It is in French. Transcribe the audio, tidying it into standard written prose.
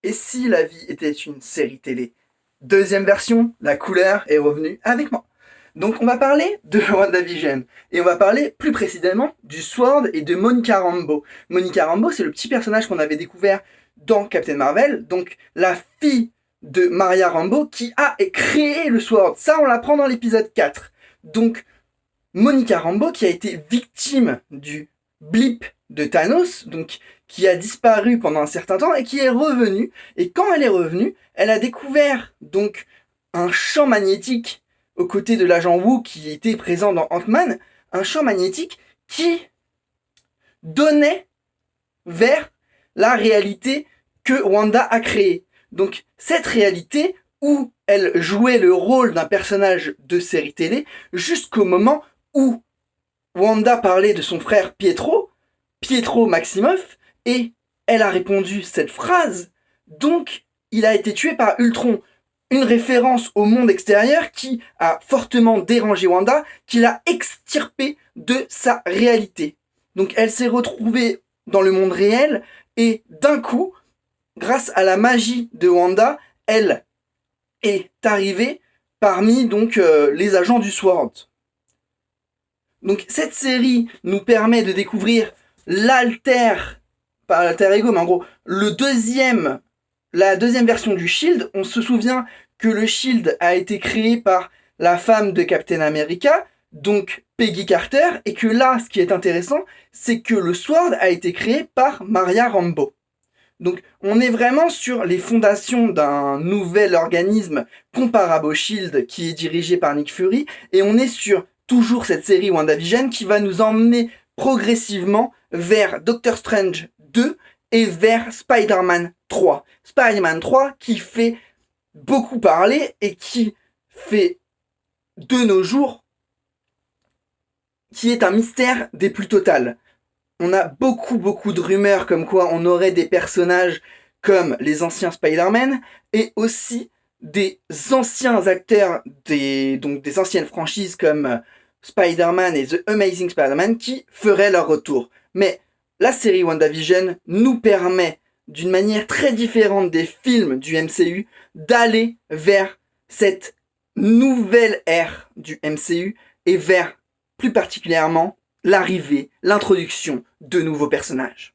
Et si la vie était une série télé? Deuxième version, la couleur est revenue avec moi. Donc on va parler de WandaVision. Et on va parler plus précisément du Sword et de Monica Rambeau. Monica Rambeau, c'est le petit personnage qu'on avait découvert dans Captain Marvel, donc la fille de Maria Rambeau qui a créé le Sword. Ça, on l'apprend dans l'épisode 4. Donc Monica Rambeau qui a été victime du blip de Thanos, donc qui a disparu pendant un certain temps et qui est revenue. Et quand elle est revenue, elle a découvert donc un champ magnétique aux côtés de l'agent Wu qui était présent dans Ant-Man, un champ magnétique qui donnait vers la réalité que Wanda a créée. Donc cette réalité où elle jouait le rôle d'un personnage de série télé jusqu'au moment où Wanda parlait de son frère Pietro Maximoff, et elle a répondu cette phrase, donc il a été tué par Ultron. Une référence au monde extérieur qui a fortement dérangé Wanda, qui l'a extirpée de sa réalité. Donc elle s'est retrouvée dans le monde réel, et d'un coup, grâce à la magie de Wanda, elle est arrivée parmi donc les agents du SWORD. Donc cette série nous permet de découvrir pas l'alter ego, mais en gros, la deuxième version du Shield. On se souvient que le Shield a été créé par la femme de Captain America, donc Peggy Carter, et que là, ce qui est intéressant, c'est que le Sword a été créé par Maria Rambeau. Donc on est vraiment sur les fondations d'un nouvel organisme comparable au Shield qui est dirigé par Nick Fury, et on est sur toujours cette série WandaVision qui va nous emmener progressivement vers Doctor Strange 2 et vers Spider-Man 3. Spider-Man 3 qui fait beaucoup parler et qui fait de nos jours, qui est un mystère des plus totales. On a beaucoup de rumeurs comme quoi on aurait des personnages comme les anciens Spider-Man et aussi des anciens acteurs donc des anciennes franchises comme Spider-Man et The Amazing Spider-Man qui feraient leur retour. Mais la série WandaVision nous permet, d'une manière très différente des films du MCU, d'aller vers cette nouvelle ère du MCU et vers, plus particulièrement, l'arrivée, l'introduction de nouveaux personnages.